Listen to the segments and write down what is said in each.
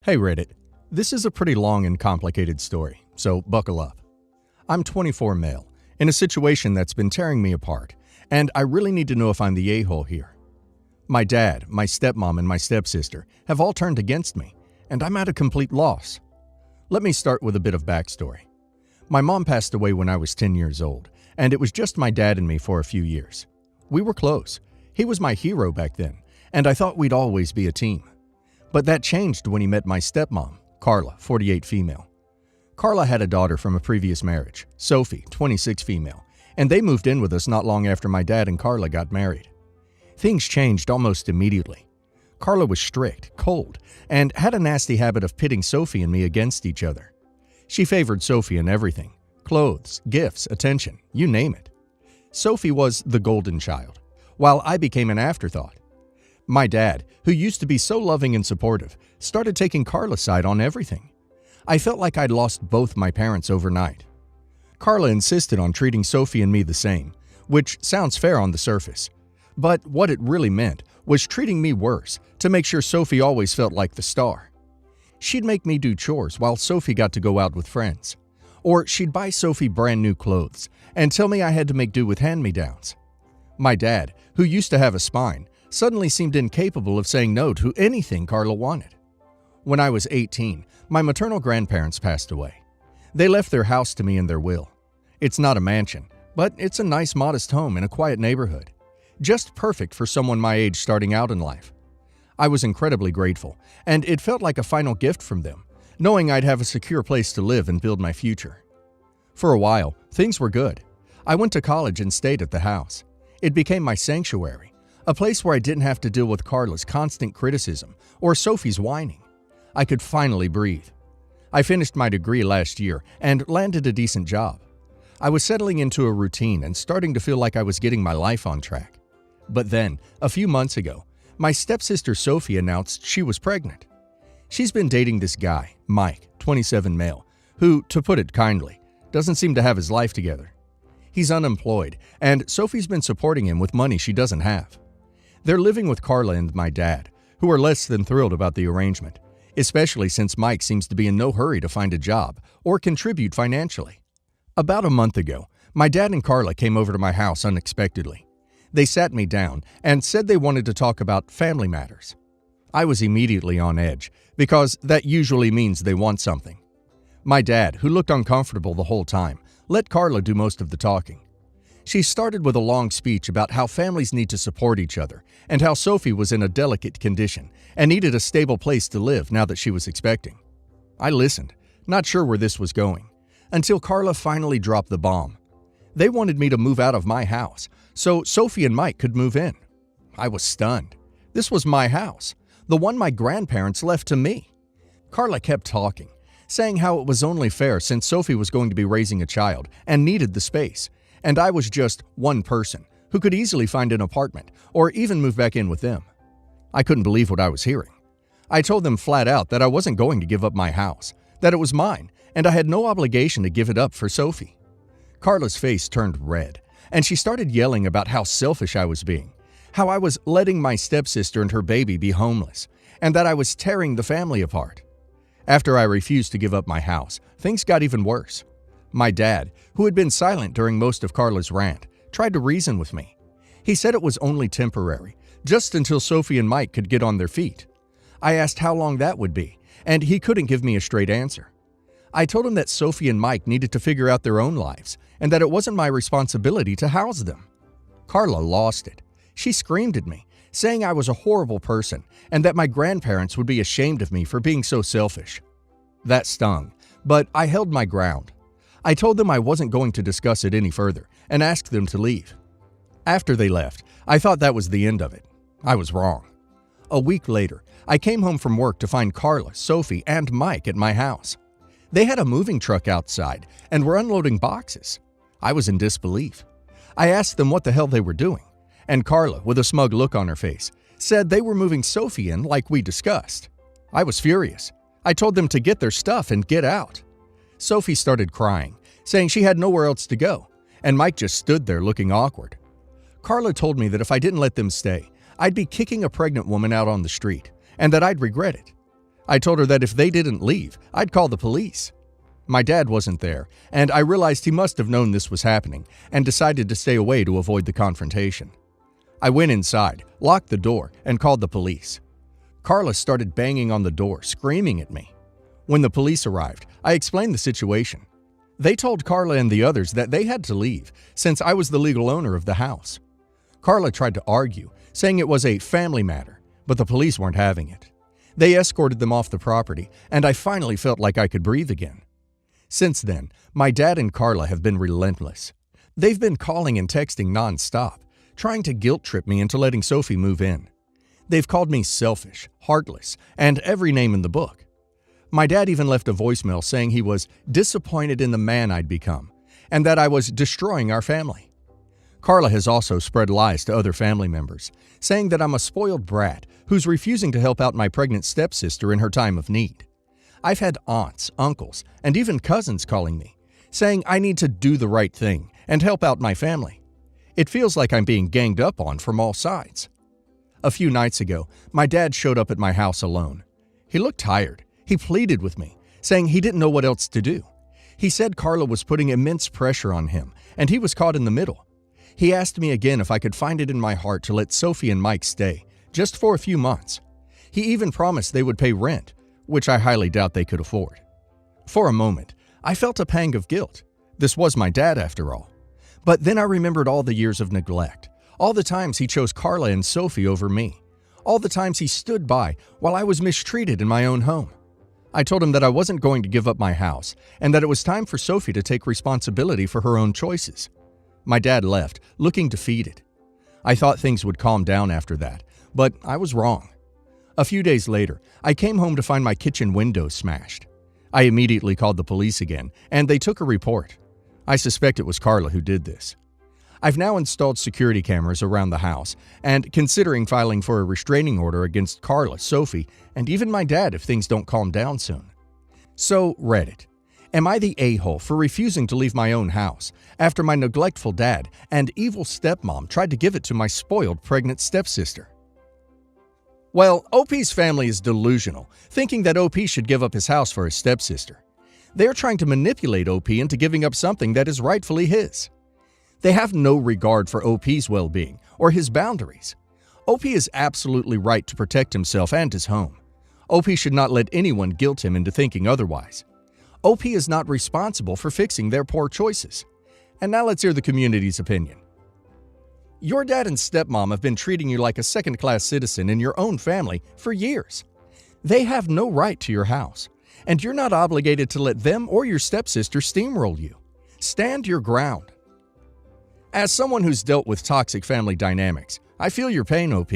Hey Reddit, this is a pretty long and complicated story, so buckle up. I'm 24 male, in a situation that's been tearing me apart, and I really need to know if I'm the a-hole here. My dad, my stepmom, and my stepsister have all turned against me, and I'm at a complete loss. Let me start with a bit of backstory. My mom passed away when I was 10 years old, and it was just my dad and me for a few years. We were close. He was my hero back then, and I thought we'd always be a team. But that changed when he met my stepmom, Carla, 48 female. Carla had a daughter from a previous marriage, Sophie, 26 female, and they moved in with us not long after my dad and Carla got married. Things changed almost immediately. Carla was strict, cold, and had a nasty habit of pitting Sophie and me against each other. She favored Sophie in everything: clothes, gifts, attention, you name it. Sophie was the golden child, while I became an afterthought. My dad, who used to be so loving and supportive, started taking Carla's side on everything. I felt like I'd lost both my parents overnight. Carla insisted on treating Sophie and me the same, which sounds fair on the surface. But what it really meant was treating me worse to make sure Sophie always felt like the star. She'd make me do chores while Sophie got to go out with friends. Or she'd buy Sophie brand new clothes and tell me I had to make do with hand-me-downs. My dad, who used to have a spine, suddenly seemed incapable of saying no to anything Carla wanted. When I was 18, my maternal grandparents passed away. They left their house to me in their will. It's not a mansion, but it's a nice modest home in a quiet neighborhood. Just perfect for someone my age starting out in life. I was incredibly grateful, and it felt like a final gift from them, knowing I'd have a secure place to live and build my future. For a while, things were good. I went to college and stayed at the house. It became my sanctuary, a place where I didn't have to deal with Carla's constant criticism or Sophie's whining. I could finally breathe. I finished my degree last year and landed a decent job. I was settling into a routine and starting to feel like I was getting my life on track. But then, a few months ago, my stepsister Sophie announced she was pregnant. She's been dating this guy, Mike, 27 male, who, to put it kindly, doesn't seem to have his life together. He's unemployed, and Sophie's been supporting him with money she doesn't have. They're living with Carla and my dad, who are less than thrilled about the arrangement, especially since Mike seems to be in no hurry to find a job or contribute financially. About a month ago, my dad and Carla came over to my house unexpectedly. They sat me down and said they wanted to talk about family matters. I was immediately on edge, because that usually means they want something. My dad, who looked uncomfortable the whole time, let Carla do most of the talking. She started with a long speech about how families need to support each other and how Sophie was in a delicate condition and needed a stable place to live now that she was expecting. I listened, not sure where this was going, until Carla finally dropped the bomb. They wanted me to move out of my house so Sophie and Mike could move in. I was stunned. This was my house, the one my grandparents left to me. Carla kept talking, saying how it was only fair since Sophie was going to be raising a child and needed the space, and I was just one person who could easily find an apartment or even move back in with them. I couldn't believe what I was hearing. I told them flat out that I wasn't going to give up my house, that it was mine, and I had no obligation to give it up for Sophie. Carla's face turned red, and she started yelling about how selfish I was being, how I was letting my stepsister and her baby be homeless, and that I was tearing the family apart. After I refused to give up my house, things got even worse. My dad, who had been silent during most of Carla's rant, tried to reason with me. He said it was only temporary, just until Sophie and Mike could get on their feet. I asked how long that would be, and he couldn't give me a straight answer. I told him that Sophie and Mike needed to figure out their own lives, and that it wasn't my responsibility to house them. Carla lost it. She screamed at me, saying I was a horrible person, and that my grandparents would be ashamed of me for being so selfish. That stung, but I held my ground. I told them I wasn't going to discuss it any further and asked them to leave. After they left, I thought that was the end of it. I was wrong. A week later, I came home from work to find Carla, Sophie, and Mike at my house. They had a moving truck outside and were unloading boxes. I was in disbelief. I asked them what the hell they were doing, and Carla, with a smug look on her face, said they were moving Sophie in like we discussed. I was furious. I told them to get their stuff and get out. Sophie started crying, saying she had nowhere else to go, and Mike just stood there looking awkward. Carla told me that if I didn't let them stay, I'd be kicking a pregnant woman out on the street, and that I'd regret it. I told her that if they didn't leave, I'd call the police. My dad wasn't there, and I realized he must have known this was happening and decided to stay away to avoid the confrontation. I went inside, locked the door, and called the police. Carla started banging on the door, screaming at me. When the police arrived, I explained the situation. They told Carla and the others that they had to leave since I was the legal owner of the house. Carla tried to argue, saying it was a family matter, but the police weren't having it. They escorted them off the property, and I finally felt like I could breathe again. Since then, my dad and Carla have been relentless. They've been calling and texting nonstop, trying to guilt trip me into letting Sophie move in. They've called me selfish, heartless, and every name in the book. My dad even left a voicemail saying he was disappointed in the man I'd become, and that I was destroying our family. Carla has also spread lies to other family members, saying that I'm a spoiled brat who's refusing to help out my pregnant stepsister in her time of need. I've had aunts, uncles, and even cousins calling me, saying I need to do the right thing and help out my family. It feels like I'm being ganged up on from all sides. A few nights ago, my dad showed up at my house alone. He looked tired. He pleaded with me, saying he didn't know what else to do. He said Carla was putting immense pressure on him, and he was caught in the middle. He asked me again if I could find it in my heart to let Sophie and Mike stay, just for a few months. He even promised they would pay rent, which I highly doubt they could afford. For a moment, I felt a pang of guilt. This was my dad, after all. But then I remembered all the years of neglect, all the times he chose Carla and Sophie over me, all the times he stood by while I was mistreated in my own home. I told him that I wasn't going to give up my house and that it was time for Sophie to take responsibility for her own choices. My dad left, looking defeated. I thought things would calm down after that, but I was wrong. A few days later, I came home to find my kitchen window smashed. I immediately called the police again, and they took a report. I suspect it was Carla who did this. I've now installed security cameras around the house and considering filing for a restraining order against Carla, Sophie, and even my dad if things don't calm down soon. So, Reddit. Am I the a-hole for refusing to leave my own house after my neglectful dad and evil stepmom tried to give it to my spoiled pregnant stepsister? Well, OP's family is delusional, thinking that OP should give up his house for his stepsister. They are trying to manipulate OP into giving up something that is rightfully his. They have no regard for OP's well-being or his boundaries. OP is absolutely right to protect himself and his home. OP should not let anyone guilt him into thinking otherwise. OP is not responsible for fixing their poor choices. And now let's hear the community's opinion. Your dad and stepmom have been treating you like a second-class citizen in your own family for years. They have no right to your house, and you're not obligated to let them or your stepsister steamroll you. Stand your ground. As someone who's dealt with toxic family dynamics, I feel your pain, OP.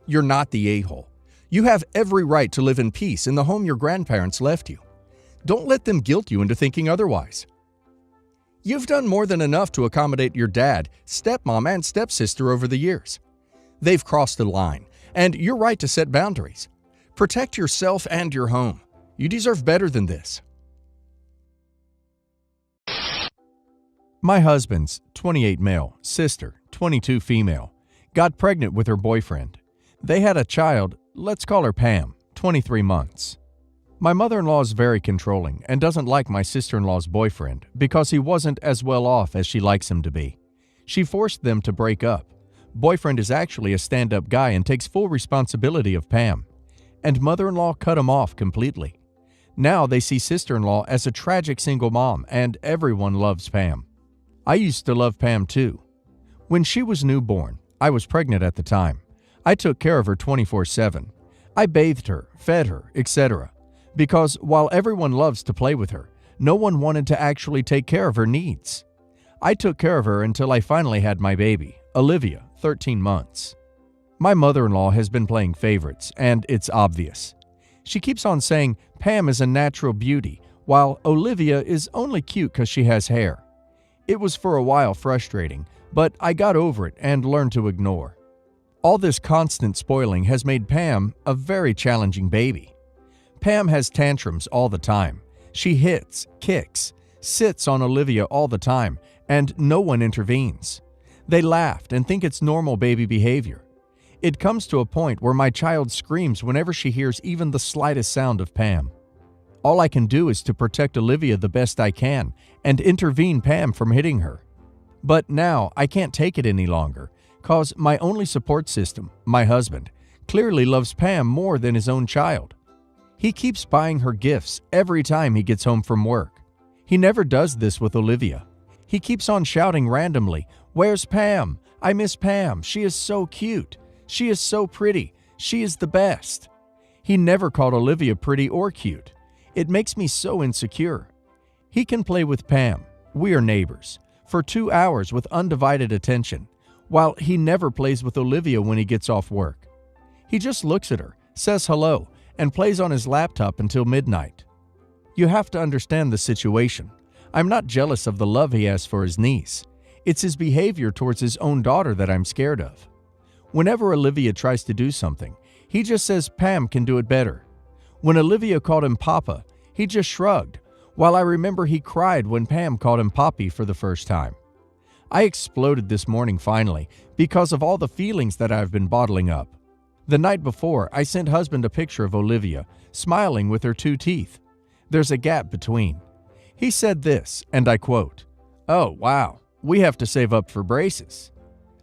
You're not the a-hole. You have every right to live in peace in the home your grandparents left you. Don't let them guilt you into thinking otherwise. You've done more than enough to accommodate your dad, stepmom, and stepsister over the years. They've crossed a line, and you're right to set boundaries. Protect yourself and your home. You deserve better than this. My husband's 28 male, sister, 22 female, got pregnant with her boyfriend. They had a child, let's call her Pam, 23 months. My mother-in-law is very controlling and doesn't like my sister-in-law's boyfriend because he wasn't as well off as she likes him to be. She forced them to break up. Boyfriend is actually a stand-up guy and takes full responsibility of Pam. And mother-in-law cut him off completely. Now they see sister-in-law as a tragic single mom and everyone loves Pam. I used to love Pam too. When she was newborn, I was pregnant at the time. I took care of her 24/7. I bathed her, fed her, etc. Because while everyone loves to play with her, no one wanted to actually take care of her needs. I took care of her until I finally had my baby, Olivia, 13 months. My mother-in-law has been playing favorites, and it's obvious. She keeps on saying Pam is a natural beauty, while Olivia is only cute because she has hair. It was for a while frustrating, but I got over it and learned to ignore. All this constant spoiling has made Pam a very challenging baby. Pam has tantrums all the time. She hits, kicks, sits on Olivia all the time, and no one intervenes. They laughed and think it's normal baby behavior. It comes to a point where my child screams whenever she hears even the slightest sound of Pam. All I can do is to protect Olivia the best I can and intervene Pam from hitting her. But now I can't take it any longer, cause my only support system, my husband, clearly loves Pam more than his own child. He keeps buying her gifts every time he gets home from work. He never does this with Olivia. He keeps on shouting randomly, "Where's Pam? I miss Pam. She is so cute. She is so pretty. She is the best." He never called Olivia pretty or cute. It makes me so insecure. He can play with Pam, we are neighbors, for 2 hours with undivided attention, while he never plays with Olivia when he gets off work. He just looks at her, says hello, and plays on his laptop until midnight. You have to understand the situation. I'm not jealous of the love he has for his niece. It's his behavior towards his own daughter that I'm scared of. Whenever Olivia tries to do something, he just says Pam can do it better. When Olivia called him Papa, he just shrugged, while I remember he cried when Pam called him Poppy for the first time. I exploded this morning finally because of all the feelings that I've been bottling up. The night before, I sent husband a picture of Olivia, smiling with her 2 teeth. There's a gap between. He said this, and I quote, "Oh, wow, we have to save up for braces."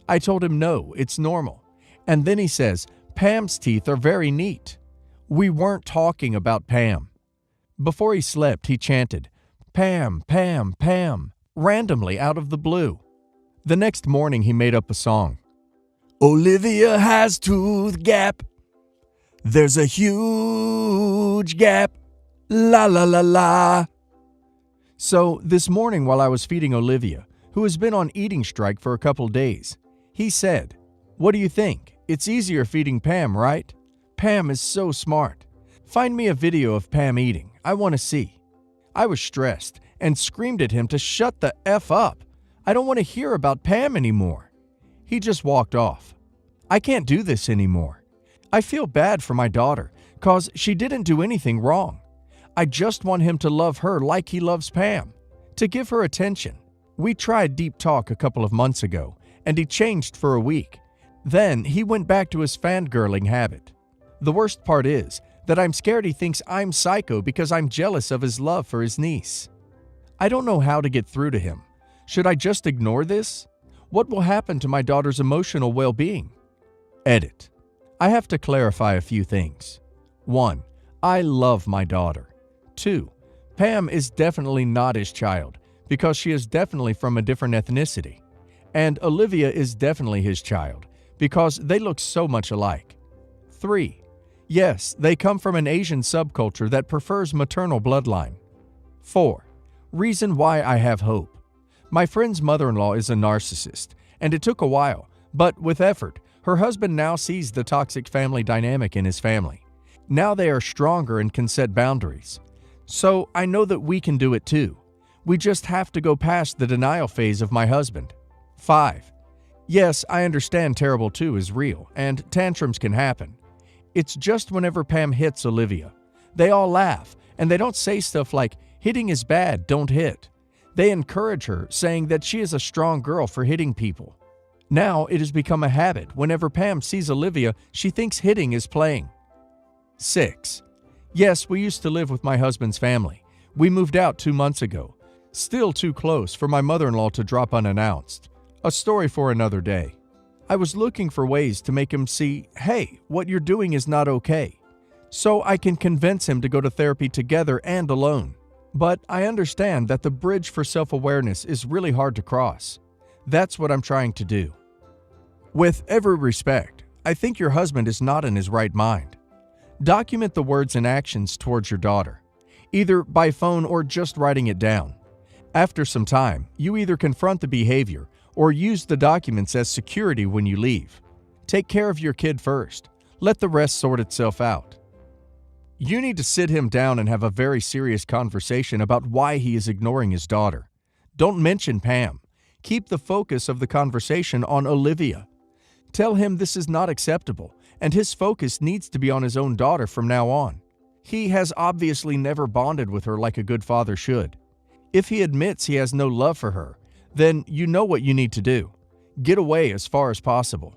I told him no, it's normal. And then he says, "Pam's teeth are very neat." We weren't talking about Pam. Before he slept, he chanted, "Pam, Pam, Pam," randomly out of the blue. The next morning, he made up a song. Olivia has tooth gap. There's a huge gap. La la la la. So this morning while I was feeding Olivia, who has been on eating strike for a couple days, he said, "What do you think? It's easier feeding Pam, right? Pam is so smart. Find me a video of Pam eating. I want to see." I was stressed and screamed at him to shut the F up. I don't want to hear about Pam anymore. He just walked off. I can't do this anymore. I feel bad for my daughter, cause she didn't do anything wrong. I just want him to love her like he loves Pam, to give her attention. We tried deep talk a couple of months ago, and he changed for a week. Then he went back to his fangirling habit. The worst part is that I'm scared he thinks I'm psycho because I'm jealous of his love for his niece. I don't know how to get through to him. Should I just ignore this? What will happen to my daughter's emotional well-being? Edit. I have to clarify a few things. 1. I love my daughter. 2. Pam is definitely not his child because she is definitely from a different ethnicity. And Olivia is definitely his child because they look so much alike. 3. Yes, they come from an Asian subculture that prefers maternal bloodline. 4. Reason why I have hope. My friend's mother-in-law is a narcissist, and it took a while, but with effort, her husband now sees the toxic family dynamic in his family. Now they are stronger and can set boundaries. So I know that we can do it too. We just have to go past the denial phase of my husband. 5. Yes, I understand terrible 2 is real, and tantrums can happen. It's just whenever Pam hits Olivia. They all laugh, and they don't say stuff like, "Hitting is bad, don't hit." They encourage her, saying that she is a strong girl for hitting people. Now it has become a habit. Whenever Pam sees Olivia, she thinks hitting is playing. 6. Yes, we used to live with my husband's family. We moved out 2 months ago. Still too close for my mother-in-law to drop unannounced. A story for another day. I was looking for ways to make him see, hey, what you're doing is not okay. So I can convince him to go to therapy together and alone. But I understand that the bridge for self-awareness is really hard to cross. That's what I'm trying to do. With every respect, I think your husband is not in his right mind. Document the words and actions towards your daughter, either by phone or just writing it down. After some time, you either confront the behavior or use the documents as security when you leave. Take care of your kid first. Let the rest sort itself out. You need to sit him down and have a very serious conversation about why he is ignoring his daughter. Don't mention Pam. Keep the focus of the conversation on Olivia. Tell him this is not acceptable, and his focus needs to be on his own daughter from now on. He has obviously never bonded with her like a good father should. If he admits he has no love for her, then you know what you need to do. Get away as far as possible.